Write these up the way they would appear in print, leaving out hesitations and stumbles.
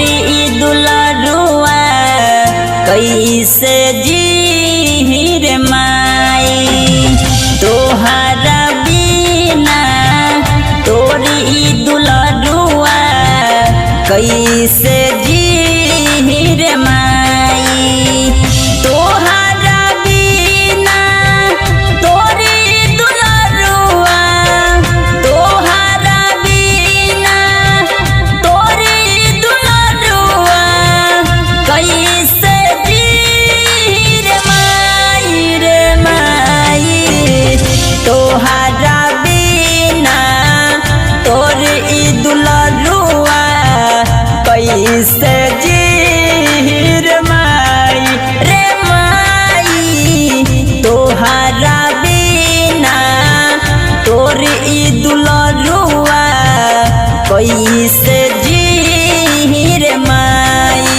तोरी दुलरुआ कैसे जी रे माई तोहरा बिना तोरी दुलरुआ कैसे जी रे माई तोहरा बिना तोरी दुलरुआ तोहरा बिना तोरी दुलरुआ कैसे जी रे माई तोहरा बिना तोरी दुलरुआ कैसे जी रे माई तोहरा बिना तोरी दुलरुआ कैसे जी रे माई।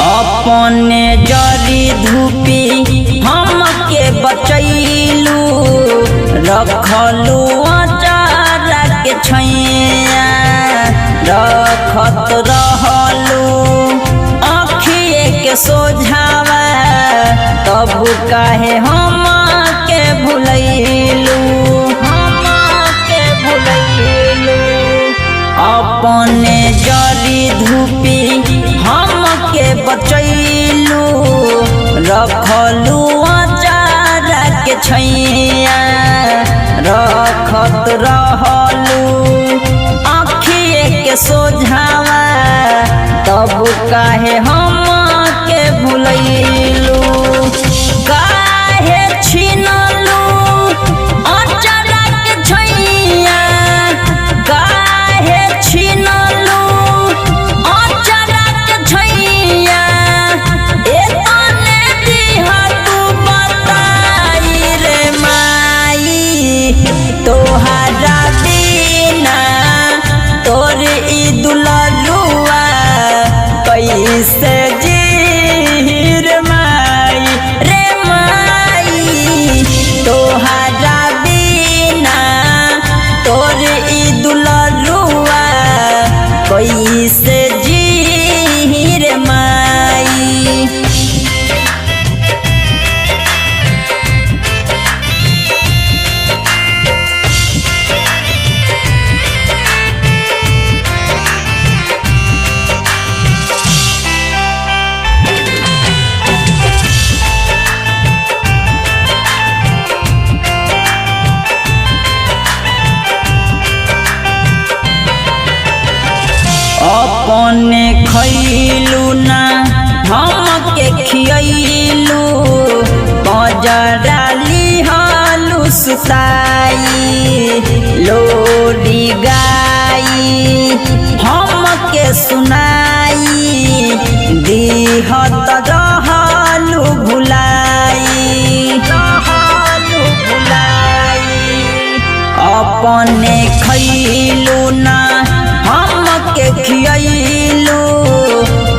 अपने जरी धूपी हमके बचैलू रखलू अचारा के छैया रखत रहलू अखिए के सोझावा तब काहे हमके भुलैलू अपने जरी धूपी हमके बचैलू रखलू अचारा के छैया रखत रहलू अखिए के सोझावा तब काहे हमके भुलैलू काहे छीनलू अचारा के छैया काहे छीनलू अचारा के छैया एतने दिहा तू बताई रे माई तोहरा बिना तोरी दुलरुआ कैसे जी रे माई तोहरा बिना तोरी दुलरुआ कैसे जी रे माई। अपने खैलू ना हमके खियलू बजरा लिहलू सुताई लोरी गाई हमके सुनाई दिहत रहलू भुलाई अपने खैलू ना हमके खियलू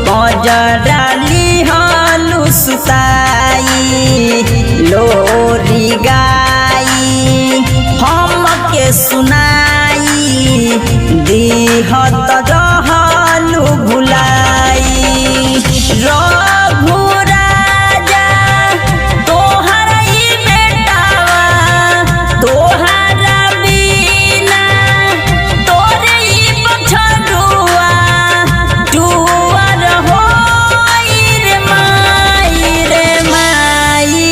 बजरा लिहलू सुताई लोरी गाई हमके सुनाई दिहत रहलू भुलाई रघु राजा तोहरा बेटावा तोहरा बिना तोरे बछरुआ टुअर होई रे माई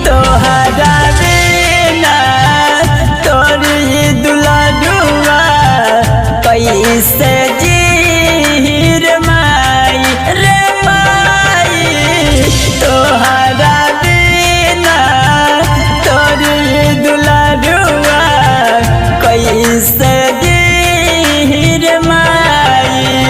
तोहरा बिना तोरी दुलरुआ कैसे जी रे माई तोहरा बिना तोरी दुलरुआ कैसे जी रे माई।